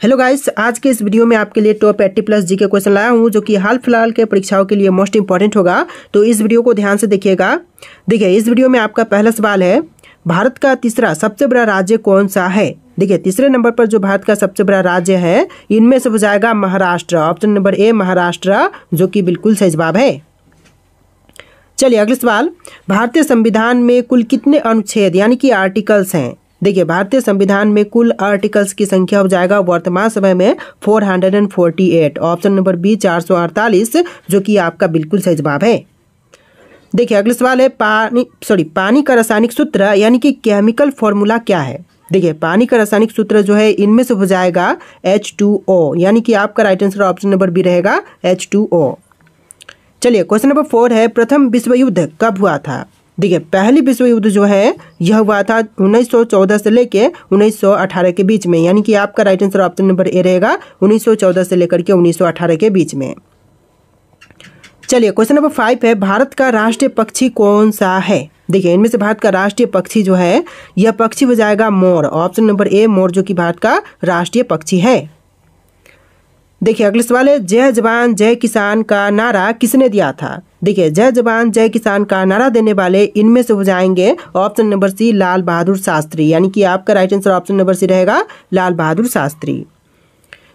Hello guys, आज के इस वीडियो में आपके लिए टॉप 80 प्लस जीके क्वेश्चन लाया हूं जो कि हाल फिलहाल के परीक्षाओं के लिए मोस्ट इंपॉर्टेंट होगा। तो इस वीडियो को ध्यान से देखिएगा। देखिए, इस वीडियो में आपका पहला सवाल है, भारत का तीसरा सबसे बड़ा राज्य कौन सा है। देखिए, तीसरे नंबर पर जो भारत का सबसे बड़ा राज्य है इनमें से हो जाएगा महाराष्ट्र। ऑप्शन नंबर ए महाराष्ट्र, जो कि बिल्कुल सही जवाब है। चलिए अगला सवाल, भारतीय संविधान में कुल कितने अनुच्छेद यानी कि आर्टिकल्स हैं। देखिए, भारतीय संविधान में कुल आर्टिकल्स की संख्या हो जाएगा वर्तमान समय में 448। ऑप्शन नंबर बी 448, जो कि आपका बिल्कुल सही जवाब है। देखिए अगला सवाल है, पानी का रासायनिक सूत्र यानी कि केमिकल फॉर्मूला क्या है। देखिए, पानी का रासायनिक सूत्र जो है इनमें से हो जाएगा H2O, यानी कि आपका right answer option number B रहेगा H2O। चलिए क्वेश्चन नंबर 4 है, प्रथम विश्व युद्ध कब हुआ था। देखिए, पहली विश्व युद्ध जो है यह हुआ था 1914 से लेके 1918 के बीच में, यानी कि आपका राइट आंसर ऑप्शन नंबर ए रहेगा 1914 से लेकर के 1918 के बीच में। चलिए क्वेश्चन नंबर 5 है, भारत का राष्ट्रीय पक्षी कौन सा है। देखिए, इनमें से भारत का राष्ट्रीय पक्षी जो है यह पक्षी हो जाएगा मोर। ऑप्शन नंबर ए मोर, जो कि भारत का राष्ट्रीय पक्षी है। देखिए अगला सवाल है, जय जवान जय किसान का नारा किसने दिया था। देखिए, जय जवान जय किसान का नारा देने वाले इनमें से हो जाएंगे option number C Lal Bahadur Shastri, यानी कि आपका right answer option number C रहेगा लाल बहादुर शास्त्री।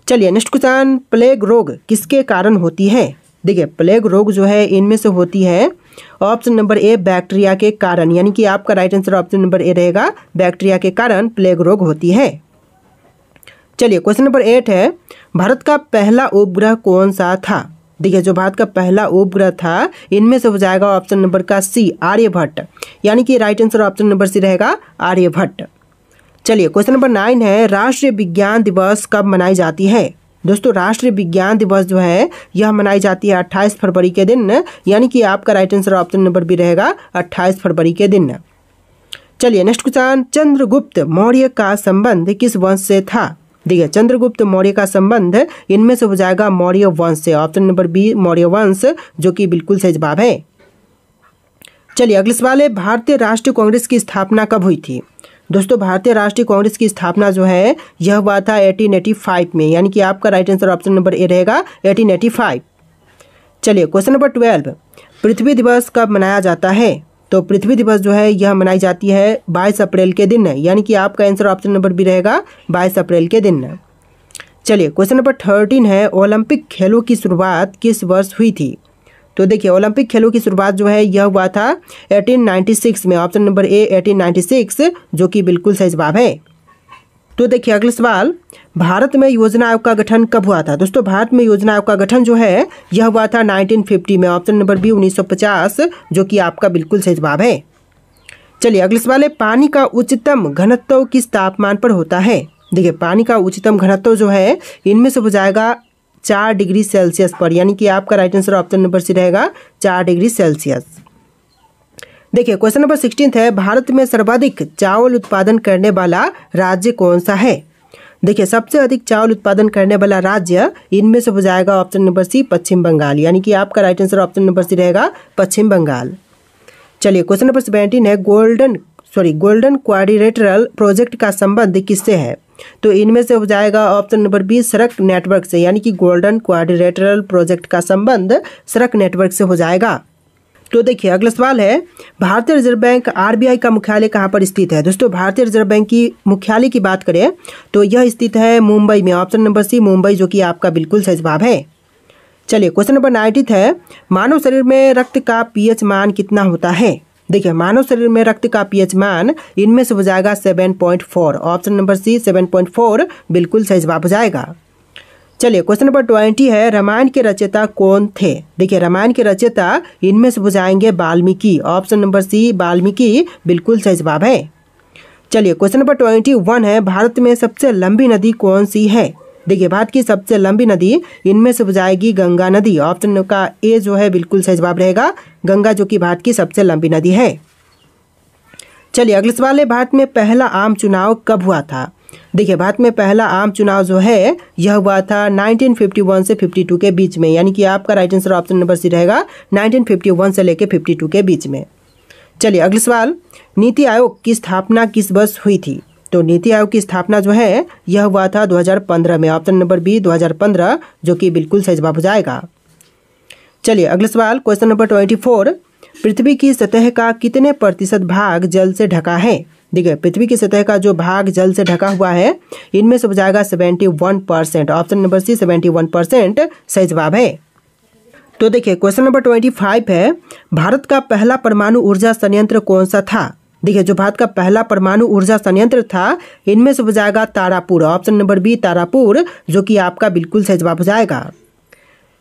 चलिए नेक्स्ट क्वेश्चन, प्लेग रोग किसके कारण होती है। देखिए, प्लेग रोग जो है इनमें से होती है ऑप्शन नंबर ए बैक्टीरिया के कारण, यानी कि आपका राइट आंसर ऑप्शन नंबर ए रहेगा बैक्टीरिया के कारण प्लेग रोग होती है। चलिए क्वेश्चन नंबर 8 है, भारत का पहला उपग्रह कौन सा था। देखिए, जो भारत का पहला उपग्रह था इनमें से हो जाएगा ऑप्शन नंबर का सी आर्यभट्ट, यानी कि right answer option number C रहेगा आर्यभट्ट। चलिए क्वेश्चन नंबर 9 है, राष्ट्रीय विज्ञान दिवस कब मनाई जाती है। दोस्तों, राष्ट्रीय विज्ञान दिवस जो है यह मनाई जाती है 28 फरवरी के दिन, यानी कि आपका right answer option number B रहेगा 28 फरवरी के दिन। चलिए नेक्स्ट क्वेश्चन, चंद्रगुप्त मौर्य का संबंध किस वंश से था। देखिए, चंद्रगुप्त मौर्य का संबंध इनमें से हो जाएगा मौर्य वंश से। ऑप्शन नंबर बी मौर्य वंश, जो कि बिल्कुल सही जवाब है। चलिए अगला सवाल है, भारतीय राष्ट्रीय कांग्रेस की स्थापना कब हुई थी। दोस्तों, भारतीय राष्ट्रीय कांग्रेस की स्थापना जो है यह हुआ था 1885 में, यानी कि आपका राइट आंसर ऑप्शन नंबर ए रहेगा 1885। चलिए क्वेश्चन नंबर 12, पृथ्वी दिवस कब मनाया जाता है। तो पृथ्वी दिवस जो है यह मनाई जाती है 22 अप्रैल के दिन, यानी कि आपका आंसर ऑप्शन नंबर बी रहेगा 22 अप्रैल के दिन। चलिए क्वेश्चन नंबर 13 है, ओलंपिक खेलों की शुरुआत किस वर्ष हुई थी। तो देखिए, ओलंपिक खेलों की शुरुआत जो है यह हुआ था 1896 में। ऑप्शन नंबर ए 1896, जो कि बिल्कुल सही जवाब है। तो देखिए अगला सवाल, भारत में योजना आयोग का गठन कब हुआ था। दोस्तों, भारत में योजना आयोग का गठन जो है यह हुआ था 1950 में। ऑप्शन नंबर बी 1950, जो कि आपका बिल्कुल सही जवाब है। चलिए अगला सवाल है, पानी का उच्चतम घनत्व किस तापमान पर होता है। देखिए, पानी का उच्चतम घनत्व जो है इनमें से हो जाएगा 4 डिग्री सेल्सियस पर, यानी कि आपका right answer option number C रहेगा 4 डिग्री सेल्सियस। देखिए क्वेश्चन नंबर 16 है, भारत में सर्वाधिक चावल उत्पादन करने वाला राज्य कौन सा है। देखिए, सबसे अधिक चावल उत्पादन करने वाला राज्य इनमें से हो जाएगा option number C Paschim Bangal, यानी कि आपका right answer option number C रहेगा पश्चिम बंगाल। चलिए क्वेश्चन नंबर 17 है, गोल्डन क्वाड्रिलेटरल प्रोजेक्ट का संबंध किससे है। तो इनमें से हो जाएगा ऑप्शन नंबर बी सड़क नेटवर्क से, यानी कि गोल्डन क्वाड्रिलेटरल प्रोजेक्ट का संबंध सड़क नेटवर्क से हो जाएगा। तो देखिए अगला सवाल है, भारतीय रिजर्व बैंक आरबीआई का मुख्यालय कहाँ पर स्थित है। दोस्तों, भारतीय रिजर्व बैंक की मुख्यालय की बात करें तो यह स्थित है मुंबई में। ऑप्शन नंबर सी मुंबई, जो कि आपका बिल्कुल सही जवाब है। चलिए क्वेश्चन नंबर 19 है, मानव शरीर में रक्त का पीएच मान कितना होता है। देखिए, मानव शरीर में रक्त का पीएच मान इनमें से हो जाएगा 7.4। ऑप्शन नंबर सी 7.4 बिल्कुल सही जवाब हो जाएगा। चलिए क्वेश्चन नंबर 20 है, रामायण के रचयिता कौन थे। देखिए, रामायण के रचयिता इनमें से हो जाएंगे Valmiki. Option number C Valmiki बिल्कुल सही जवाब है। चलिए क्वेश्चन नंबर 21 है, भारत में सबसे लंबी नदी कौन सी है। देखिए, भारत की सबसे लंबी नदी इनमें से हो जाएगी गंगा नदी। ऑप्शन का ए जो है बिल्कुल सही जवाब रहेगा गंगा, जो कि भारत की सबसे लंबी नदी है। चलिए अगला सवाल है, भारत में पहला आम चुनाव कब हुआ था। देखिए, भारत में पहला आम चुनाव जो है यह हुआ था 1951 से 52 के बीच में, यानी कि आपका right answer option number C रहेगा 1951 से लेकर 52 के बीच में। चलिए अगला सवाल, नीति आयोग की स्थापना किस वर्ष हुई थी। तो नीति आयोग की स्थापना जो है यह हुआ था 2015 में। ऑप्शन नंबर बी 2015 जो कि बिल्कुल सही जवाब हो जाएगा। चलिए अगला सवाल, क्वेश्चन नंबर 24, पृथ्वी की सतह का कितने प्रतिशत भाग जल से ढका है? देखिए पृथ्वी की सतह का जो भाग जल से ढका हुआ है इनमें से हो जाएगा 71%। ऑप्शन नंबर सी 71% सही जवाब है। तो देखिए क्वेश्चन नंबर 25 है, भारत का पहला परमाणु ऊर्जा संयंत्र कौन सा था? देखिए जो भारत का पहला परमाणु ऊर्जा संयंत्र था इनमें से हो जाएगा Tarapur. Option number B Tarapur जो कि आपका बिल्कुल सही जवाब हो जाएगा।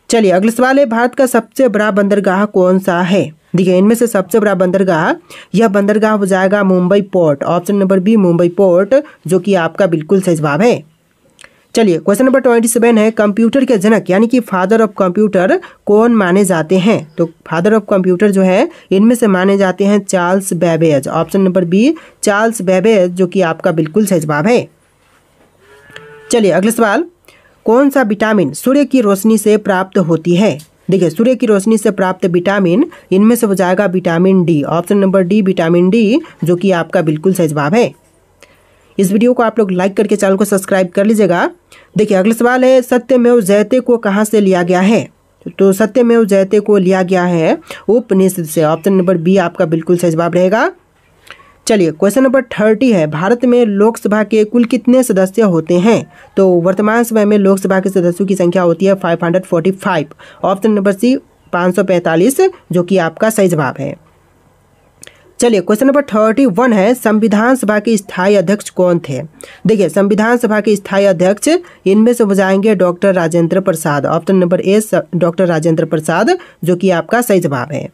चलिए अगला सवाल है, भारत का सबसे बड़ा बंदरगाह कौन सा है? देखिए इनमें से सबसे बड़ा बंदरगाह, यह बंदरगाह हो जाएगा Mumbai port. Option number B Mumbai port जो कि आपका बिल्कुल सही जवाब है। चलिए क्वेश्चन नंबर 27 है, कंप्यूटर के जनक यानी कि फादर ऑफ कंप्यूटर कौन माने जाते हैं? तो फादर ऑफ कंप्यूटर जो है इनमें से माने जाते हैं Charles Babbage. Option number B Charles Babbage जो कि आपका बिल्कुल सही जवाब है। चलिए अगला सवाल, कौन सा विटामिन सूर्य की रोशनी से प्राप्त होती है? देखिए सूर्य की रोशनी से प्राप्त विटामिन इनमें से हो जाएगा vitamin D. Option number D vitamin D जो कि आपका बिल्कुल सही जवाब है। इस वीडियो को आप लोग लाइक करके चैनल को सब्सक्राइब कर लीजिएगा। देखिए अगला सवाल है, सत्यमेव जयते को कहाँ से लिया गया है? तो सत्यमेव जयते को लिया गया है उपनिषद से। ऑप्शन नंबर बी आपका बिल्कुल सही जवाब रहेगा। चलिए क्वेश्चन नंबर 30 है, भारत में लोकसभा के कुल कितने सदस्य होते हैं? तो वर्तमान समय में लोकसभा के सदस्यों की संख्या होती है 545। ऑप्शन नंबर सी 545 जो कि आपका सही जवाब है। चलिए क्वेश्चन नंबर 31 है, संविधान सभा के स्थायी अध्यक्ष कौन थे? देखिए संविधान सभा के स्थायी अध्यक्ष इनमें से हो जाएंगे doctor Rajendra Prasad. Option number A doctor Rajendra Prasad जो कि आपका सही जवाब है।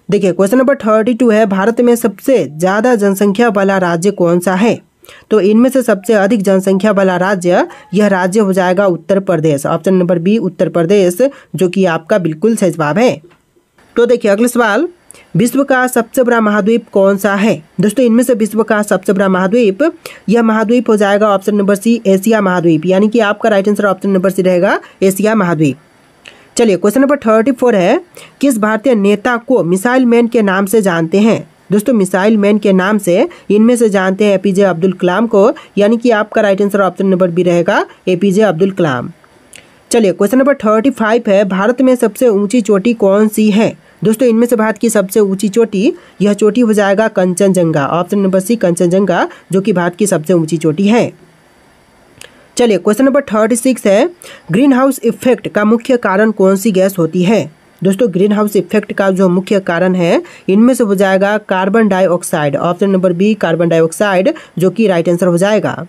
देखिए क्वेश्चन नंबर 32 है, भारत में सबसे ज़्यादा जनसंख्या वाला राज्य कौन सा है? तो इनमें से सबसे अधिक जनसंख्या वाला राज्य यह राज्य हो जाएगा Uttar Pradesh. Option number B Uttar Pradesh जो कि आपका बिल्कुल सही जवाब है। तो देखिए अगला सवाल, विश्व का सबसे बड़ा महाद्वीप कौन सा है? दोस्तों इनमें से विश्व का सबसे बड़ा महाद्वीप यह महाद्वीप हो जाएगा ऑप्शन नंबर सी एशिया महाद्वीप, यानी कि आपका right answer option number C रहेगा एशिया महाद्वीप। चलिए क्वेश्चन नंबर 34 है, किस भारतीय नेता को मिसाइल मैन के नाम से जानते हैं? दोस्तों मिसाइल मैन के नाम से इनमें से जानते हैं एपीजे अब्दुल कलाम को, यानी कि आपका right answer option number B रहेगा एपीजे अब्दुल कलाम। चलिए क्वेश्चन नंबर 35 है, भारत में सबसे ऊंची चोटी कौन सी है? दोस्तों इनमें से भारत की सबसे ऊंची चोटी यह चोटी हो जाएगा Kanchenjunga. Option number C Kanchenjunga जो कि भारत की सबसे ऊंची चोटी है। चलिए क्वेश्चन नंबर 36 है, ग्रीन हाउस इफेक्ट का मुख्य कारण कौन सी गैस होती है? दोस्तों ग्रीन हाउस इफेक्ट का जो मुख्य कारण है इनमें से हो जाएगा carbon dioxide. Option number B carbon dioxide जो कि राइट आंसर हो जाएगा।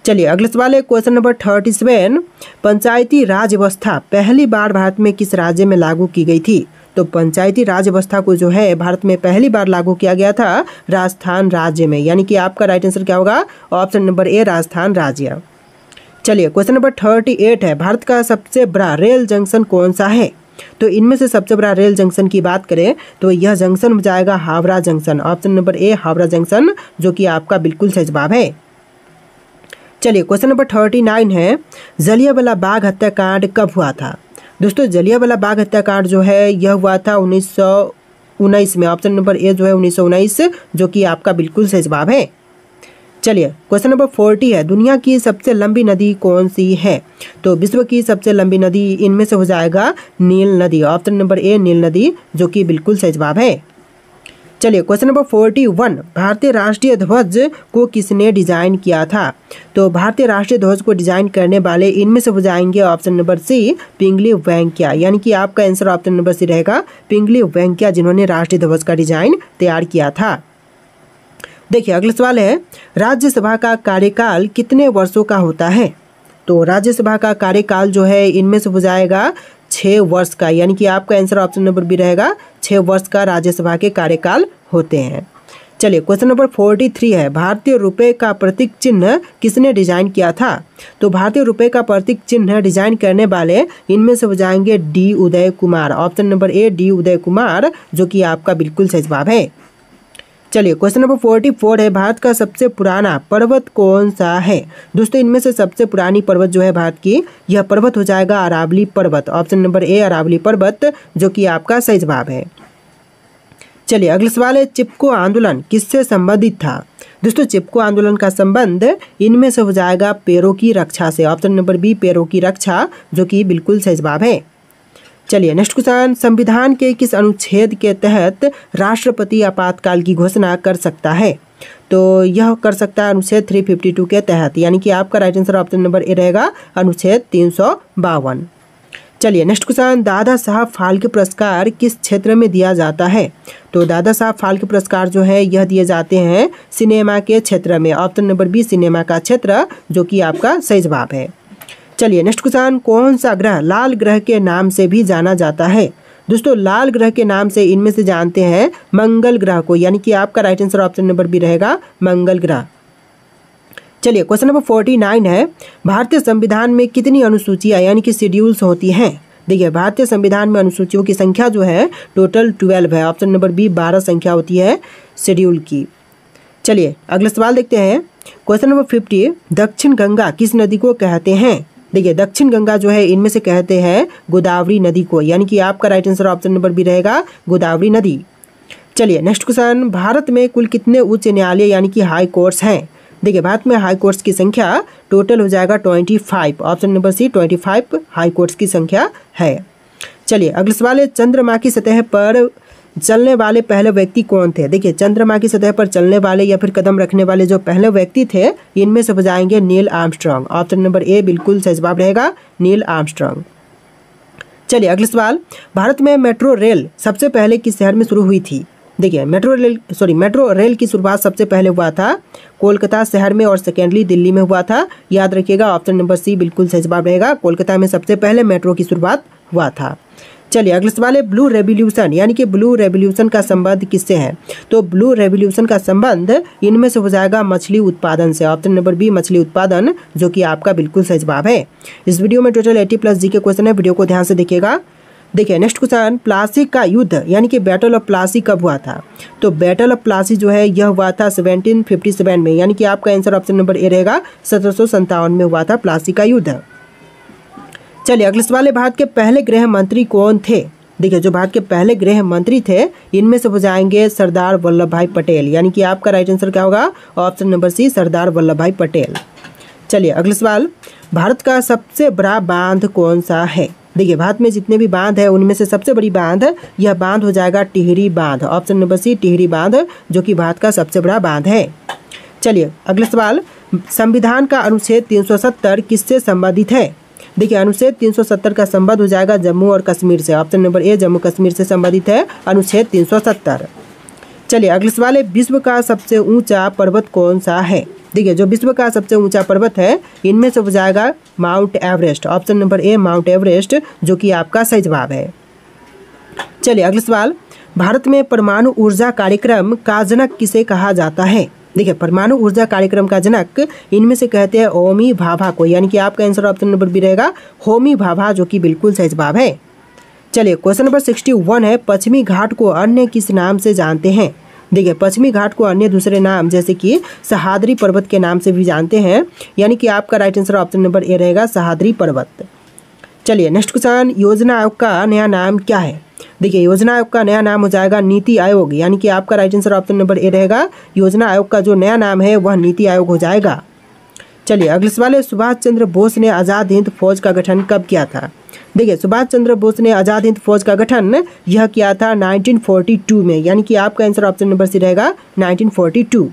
चलिए अगला सवाल है क्वेश्चन नंबर 37, पंचायती राज व्यवस्था पहली बार भारत में किस राज्य में लागू की गई थी? तो पंचायती राज व्यवस्था को जो है भारत में पहली बार लागू किया गया था राजस्थान राज्य में, यानी कि आपका राइट आंसर क्या होगा ऑप्शन नंबर ए राजस्थान राज्य। चलिए क्वेश्चन नंबर 38 है, भारत का सबसे बड़ा रेल जंक्शन कौन सा है? तो इनमें से सबसे बड़ा रेल जंक्शन की बात करें तो यह जंक्शन हो जाएगा हावड़ा जंक्शन। ऑप्शन नंबर ए हावड़ा जंक्शन जो कि आपका बिल्कुल सही जवाब है। चलिए क्वेश्चन नंबर 39 है, जलियांवाला बाग हत्याकांड कब हुआ था? दोस्तों जलियांवाला बाग हत्याकांड जो है यह हुआ था 1919 में। ऑप्शन नंबर ए जो है 1919 जो कि आपका बिल्कुल सही जवाब है। चलिए क्वेश्चन नंबर 40 है, दुनिया की सबसे लंबी नदी कौन सी है? तो विश्व की सबसे लंबी नदी इनमें से हो जाएगा नील नदी। ऑप्शन नंबर ए नील नदी जो कि बिल्कुल सही जवाब है। चलिए क्वेश्चन नंबर 41, भारतीय राष्ट्रीय ध्वज को किसने डिजाइन किया था? तो भारतीय राष्ट्रीय ध्वज को डिजाइन करने वाले इनमें से हो जाएंगे ऑप्शन नंबर सी पिंगली वेंकैया, यानी कि आपका आंसर ऑप्शन नंबर सी रहेगा पिंगली वेंकैया जिन्होंने राष्ट्रीय ध्वज का डिजाइन तैयार किया था। देखिए अगला सवाल है, राज्यसभा का कार्यकाल कितने वर्षों का होता है? तो राज्यसभा का कार्यकाल जो है इनमें से हो जाएगा 6 वर्ष का, यानी कि आपका आंसर ऑप्शन नंबर बी रहेगा 6 वर्ष का राज्यसभा के कार्यकाल होते हैं। चलिए क्वेश्चन नंबर 43 है, भारतीय रुपए का प्रतीक चिन्ह किसने डिजाइन किया था? तो भारतीय रुपए का प्रतीक चिन्ह डिजाइन करने वाले इनमें से हो जाएंगे D Uday Kumar. Option number A D Uday Kumar जो कि आपका बिल्कुल सही जवाब है। चलिए क्वेश्चन नंबर 44 है, भारत का सबसे पुराना पर्वत कौन सा है? दोस्तों इनमें से सबसे पुरानी पर्वत जो है भारत की यह पर्वत हो जाएगा अरावली पर्वत। ऑप्शन नंबर ए अरावली पर्वत जो कि आपका सही जवाब है। चलिए अगला सवाल है, चिपको आंदोलन किससे संबंधित था? दोस्तों चिपको आंदोलन का संबंध इनमें से हो जाएगा पैरों की रक्षा से। ऑप्शन नंबर बी पैरों की रक्षा, जो कि बिल्कुल सही जवाब है। चलिए नेक्स्ट क्वेश्चन, संविधान के किस अनुच्छेद के तहत राष्ट्रपति आपातकाल की घोषणा कर सकता है? तो यह कर सकता है अनुच्छेद 352 के तहत, यानी कि आपका राइट आंसर ऑप्शन नंबर ए रहेगा अनुच्छेद 352। चलिए नेक्स्ट क्वेश्चन, दादा साहब फाल्के पुरस्कार किस क्षेत्र में दिया जाता है? तो दादा साहब फाल्के पुरस्कार जो है यह दिए जाते हैं सिनेमा के क्षेत्र में। ऑप्शन नंबर बी सिनेमा का क्षेत्र, जो कि आपका सही जवाब है। चलिए नेक्स्ट क्वेश्चन, कौन सा ग्रह लाल ग्रह के नाम से भी जाना जाता है? दोस्तों लाल ग्रह के नाम से इनमें से जानते हैं मंगल ग्रह को, यानी कि आपका right answer option number B रहेगा मंगल ग्रह। चलिए क्वेश्चन नंबर 49 है, भारतीय संविधान में कितनी अनुसूचियां यानी कि शेड्यूल्स होती हैं? देखिए भारतीय संविधान में अनुसूचियों की संख्या जो है टोटल 12 है। ऑप्शन नंबर बी 12 संख्या होती है शेड्यूल की। चलिए अगला सवाल देखते हैं, क्वेश्चन नंबर 50, दक्षिण गंगा किस नदी को कहते हैं? देखिए दक्षिण गंगा जो है इनमें से कहते हैं गोदावरी नदी को, यानी कि आपका right answer option number B रहेगा गोदावरी नदी। चलिए नेक्स्ट क्वेश्चन, भारत में कुल कितने उच्च न्यायालय यानी कि हाई कोर्ट्स हैं? देखिए भारत में हाई कोर्ट्स की संख्या टोटल हो जाएगा 25। Option number C 25 high courts की संख्या है। चलिए अगला सवाल है, चंद्रमा की सतह पर चलने वाले पहले व्यक्ति कौन थे? देखिए चंद्रमा की सतह पर चलने वाले या फिर कदम रखने वाले जो पहले व्यक्ति थे इनमें से हो जाएंगे नील आर्मस्ट्रांग। ऑप्शन नंबर ए बिल्कुल सही जवाब रहेगा नील आर्मस्ट्रांग। चलिए अगला सवाल, भारत में मेट्रो रेल सबसे पहले किस शहर में शुरू हुई थी? देखिए मेट्रो रेल की शुरुआत सबसे पहले हुआ था कोलकाता शहर में और सेकेंडली दिल्ली में हुआ था। याद रखिएगा ऑप्शन नंबर सी बिल्कुल सही जवाब रहेगा, कोलकाता में सबसे पहले मेट्रो की शुरुआत हुआ था। चलिए अगला सवाल है, ब्लू रेवोल्यूशन यानी कि ब्लू रेवोल्यूशन का संबंध किससे है? तो ब्लू रेवोल्यूशन का संबंध इनमें से हो जाएगा मछली उत्पादन से। ऑप्शन नंबर बी मछली उत्पादन, जो कि आपका बिल्कुल सही जवाब है। इस वीडियो में टोटल 80+ जी के क्वेश्चन है, वीडियो को ध्यान से देखिएगा। देखिए नेक्स्ट क्वेश्चन, प्लासी का युद्ध यानी कि बैटल ऑफ प्लासी कब हुआ था? तो बैटल ऑफ प्लासी जो है यह हुआ था 1757 में, यानी कि आपका आंसर ऑप्शन नंबर ए रहेगा 1757 में हुआ था प्लासी का युद्ध। चलिए अगले सवाल है, भारत के पहले गृह मंत्री कौन थे? देखिए जो भारत के पहले गृह मंत्री थे इनमें से हो जाएंगे सरदार वल्लभ भाई पटेल, यानी कि आपका राइट आंसर क्या होगा? ऑप्शन नंबर सी सरदार वल्लभ भाई पटेल। चलिए अगला सवाल, भारत का सबसे बड़ा बांध कौन सा है? देखिए भारत में जितने भी बांध है उनमें से सबसे बड़ी बांध यह बांध हो जाएगा टिहरी बांध। ऑप्शन नंबर सी टिहरी बांध, जो कि भारत का सबसे बड़ा बांध है। चलिए अगला सवाल, संविधान का अनुच्छेद 370 किससे संबंधित है? देखिए अनुच्छेद 370 का संबंध हो जाएगा जम्मू और कश्मीर से। ऑप्शन नंबर ए जम्मू कश्मीर से संबंधित है अनुच्छेद 370। चलिए अगला सवाल है, विश्व का सबसे ऊंचा पर्वत कौन सा है? देखिए जो विश्व का सबसे ऊंचा पर्वत है इनमें से हो जाएगा माउंट एवरेस्ट। ऑप्शन नंबर ए माउंट एवरेस्ट, जो कि आपका सही जवाब है। चलिए अगला सवाल, भारत में परमाणु ऊर्जा कार्यक्रम का जनक किसे कहा जाता है? देखिए परमाणु ऊर्जा कार्यक्रम का जनक इनमें से कहते हैं होमी भाभा को, यानी कि आपका आंसर ऑप्शन नंबर बी रहेगा होमी भाभा, जो कि बिल्कुल सही जवाब है। चलिए क्वेश्चन नंबर 61 है, पश्चिमी घाट को अन्य किस नाम से जानते हैं? देखिए पश्चिमी घाट को अन्य दूसरे नाम जैसे कि सह्याद्री पर्वत के नाम से भी जानते हैं, यानी कि आपका राइट आंसर ऑप्शन नंबर ए रहेगा सह्याद्री पर्वत। चलिए नेक्स्ट क्वेश्चन, योजना आयोग का नया नाम क्या है? देखिए योजना आयोग का नया नाम हो जाएगा नीति आयोग, यानी कि आपका राइट आंसर ऑप्शन नंबर ए रहेगा योजना आयोग का जो नया नाम है वह नीति आयोग हो जाएगा। चलिए अगले सवाल है, सुभाष चंद्र बोस ने आज़ाद हिंद फौज का गठन कब किया था? देखिए सुभाष चंद्र बोस ने आज़ाद हिंद फौज का गठन यह किया था 1942 में, यानी कि आपका आंसर ऑप्शन नंबर सी रहेगा 1942।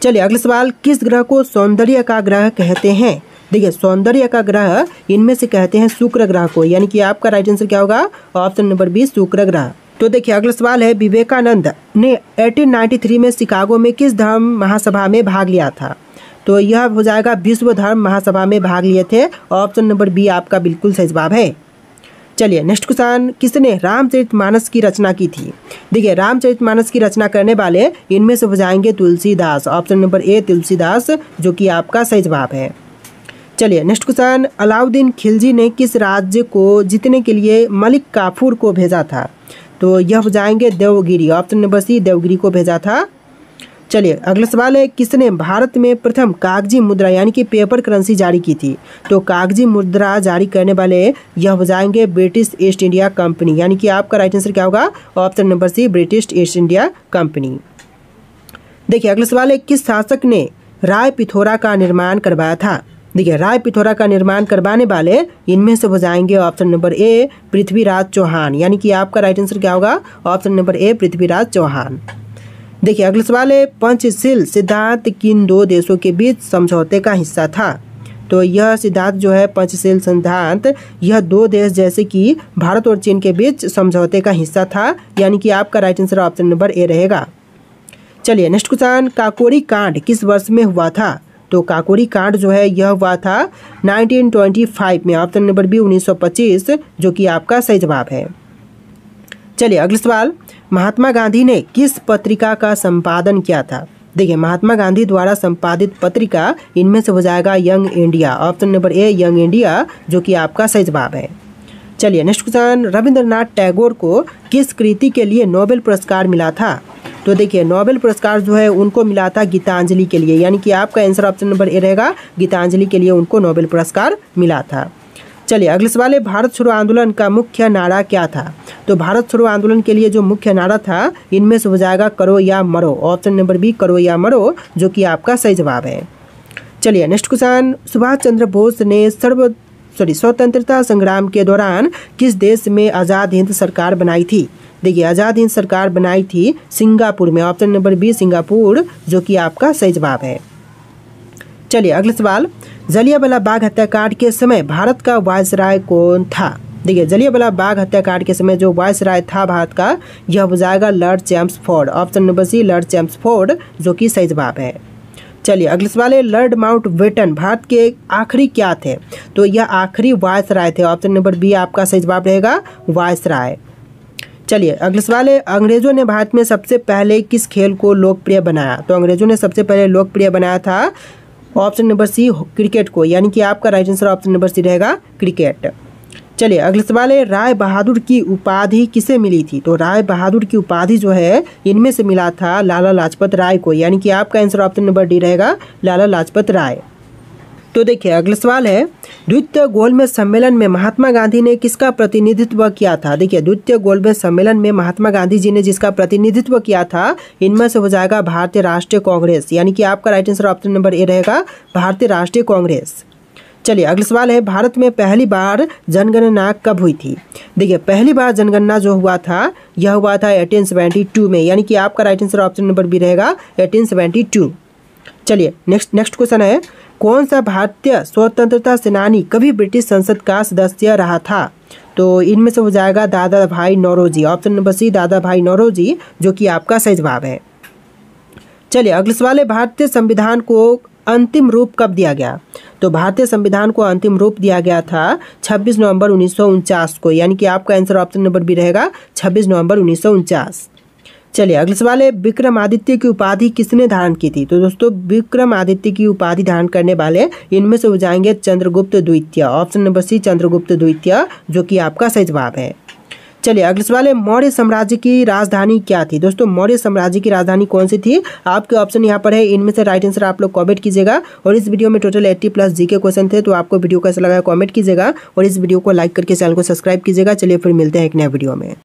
चलिए अगला सवाल, किस ग्रह को सौंदर्य का ग्रह कहते हैं? देखिए सौंदर्य का ग्रह इनमें से कहते हैं शुक्र ग्रह को, यानी कि आपका राइट आंसर क्या होगा? ऑप्शन नंबर बी शुक्र ग्रह। तो देखिए अगला सवाल है, विवेकानंद ने 1893 में शिकागो में किस धर्म महासभा में भाग लिया था? तो यह हो जाएगा विश्व धर्म महासभा में भाग लिए थे। ऑप्शन नंबर बी आपका बिल्कुल सही जवाब है। चलिए नेक्स्ट क्वेश्चन, किसने रामचरितमानस की रचना की थी? देखिए रामचरितमानस की रचना करने वाले इनमें से हो जाएंगे तुलसीदास। ऑप्शन नंबर ए तुलसीदास, जो कि आपका सही जवाब है। चलिए नेक्स्ट क्वेश्चन, अलाउद्दीन खिलजी ने किस राज्य को जीतने के लिए मलिक काफूर को भेजा था? तो यह हो जाएंगे Devagiri. Option number C Devagiri को भेजा था। चलिए अगला सवाल है, किसने भारत में प्रथम कागजी मुद्रा यानी कि पेपर करेंसी जारी की थी? तो कागजी मुद्रा जारी करने वाले यह हो जाएंगे ब्रिटिश ईस्ट इंडिया कंपनी, यानी कि आपका राइट आंसर क्या होगा? Option number C, British East India company. देखिए अगला सवाल है, किस शासक ने राय पिथौरा का निर्माण करवाया था? देखिए राय पिथौरा का निर्माण करवाने वाले इनमें से हो जाएंगे option number A, Prithviraj Chauhan, यानी कि आपका राइट आंसर क्या होगा? Option number A, Prithviraj Chauhan. देखिए अगला सवाल है, पंचशील सिद्धांत किन दो देशों के बीच समझौते का हिस्सा था? तो यह सिद्धांत जो है पंचशील सिद्धांत, यह दो देश जैसे कि भारत और चीन के बीच समझौते का हिस्सा था, यानी कि आपका राइट आंसर ऑप्शन नंबर ए रहेगा। चलिए नेक्स्ट क्वेश्चन, काकोरी कांड किस वर्ष में हुआ था? तो काकोरी कांड जो है यह हुआ था 1925 में, ऑप्शन नंबर बी 1925, जो कि आपका सही जवाब है। चलिए अगला सवाल, महात्मा गांधी ने किस पत्रिका का संपादन किया था? देखिए महात्मा गांधी द्वारा संपादित पत्रिका इनमें से हो जाएगा young India, option number a young India, जो कि आपका सही जवाब है। चलिए नेक्स्ट क्वेश्चन, रविंद्रनाथ टैगोर को किस कृति के लिए नोबेल पुरस्कार मिला था? तो देखिए नोबेल पुरस्कार जो है उनको मिला था गीतांजलि के लिए, यानी कि आपका आंसर ऑप्शन नंबर ए रहेगा, गीतांजलि के लिए उनको नोबेल पुरस्कार मिला था। चलिए अगला सवाल है, भारत छोड़ो आंदोलन का मुख्य नारा क्या था? तो भारत छोड़ो आंदोलन के लिए जो मुख्य नारा था इनमें से हो जाएगा करो या मरो, ऑप्शन नंबर बी करो या मरो, जो कि आपका सही जवाब है। चलिए नेक्स्ट क्वेश्चन, सुभाष चंद्र बोस ने स्वतंत्रता संग्राम के दौरान किस देश में आज़ाद हिंद सरकार बनाई थी? देखिए आज़ाद हिंद सरकार बनाई थी सिंगापुर में, ऑप्शन नंबर बी सिंगापुर, जो कि आपका सही जवाब है। चलिए अगला सवाल, जलियांवाला बाग हत्याकांड के समय भारत का वायसराय कौन था? देखिए जलियांवाला बाग हत्याकांड के समय जो वायसराय था भारत का, यह हो जाएगा Lord Chelmsford, option number C Lord Chelmsford, जो कि सही जवाब है। चलिए अगला सवाल है, लॉर्ड माउंटबेटन भारत के आखिरी क्या थे? तो यह आखिरी वायसराय थे, ऑप्शन नंबर बी आपका सही जवाब रहेगा, वायसराय। चलिए अगला सवाल है, अंग्रेजों ने भारत में सबसे पहले किस खेल को लोकप्रिय बनाया? तो अंग्रेजों ने सबसे पहले लोकप्रिय बनाया था ऑप्शन नंबर सी क्रिकेट को, यानी कि आपका right answer option number C रहेगा, क्रिकेट। चलिए अगला सवाल है, राय बहादुर की उपाधि किसे मिली थी? तो राय बहादुर की उपाधि जो है इनमें से मिला था लाला लाजपत राय को, यानी कि आपका आंसर ऑप्शन नंबर डी रहेगा, लाला लाजपत राय। तो देखिए अगला सवाल है, द्वितीय गोलमेज सम्मेलन में महात्मा गांधी ने किसका प्रतिनिधित्व किया था? देखिए द्वितीय गोलमेज सम्मेलन में महात्मा गांधी जी ने जिसका प्रतिनिधित्व किया था इनमें से हो जाएगा भारतीय राष्ट्रीय कांग्रेस, यानी कि आपका राइट आंसर ऑप्शन नंबर ए रहेगा, भारतीय राष्ट्रीय कांग्रेस। चलिए अगला सवाल है, भारत में पहली बार जनगणना कब हुई थी? देखिए पहली बार जनगणना जो हुआ था यह हुआ था 1872 में, यानी कि आपका right answer option number B रहेगा, 1872। चलिए नेक्स्ट क्वेश्चन है, कौन सा भारतीय स्वतंत्रता सेनानी कभी ब्रिटिश संसद का सदस्य रहा था? तो इनमें से हो जाएगा दादा भाई नौरोजी, ऑप्शन नंबर सी दादा भाई नौरोजी, जो कि आपका सही जवाब है। चलिए अगला सवाल है, भारतीय संविधान को अंतिम रूप कब दिया गया? तो भारतीय संविधान को अंतिम रूप दिया गया था 26 नवंबर 1949 को, यानी कि आपका आंसर ऑप्शन नंबर बी रहेगा, 26 नवंबर 1949। चलिए अगला सवाल है, विक्रमादित्य की उपाधि किसने धारण की थी? तो दोस्तों विक्रमादित्य की उपाधि धारण करने वाले इनमें से हो जाएंगे चंद्रगुप्त द्वितीय, ऑप्शन नंबर सी चंद्रगुप्त द्वितीय, जो कि आपका सही जवाब है। चलिए अगला सवाल है, मौर्य साम्राज्य की राजधानी क्या थी? दोस्तों मौर्य साम्राज्य की राजधानी कौन सी थी? आपके ऑप्शन यहाँ पर है, इनमें से राइट आंसर आप लोग कमेंट कीजिएगा। और इस वीडियो में टोटल 80+ जीके क्वेश्चन थे, तो आपको वीडियो कैसा लगा कमेंट कीजिएगा और इस वीडियो को लाइक करके चैनल को सब्सक्राइब कीजिएगा। चलिए फिर मिलते हैं एक नए वीडियो में।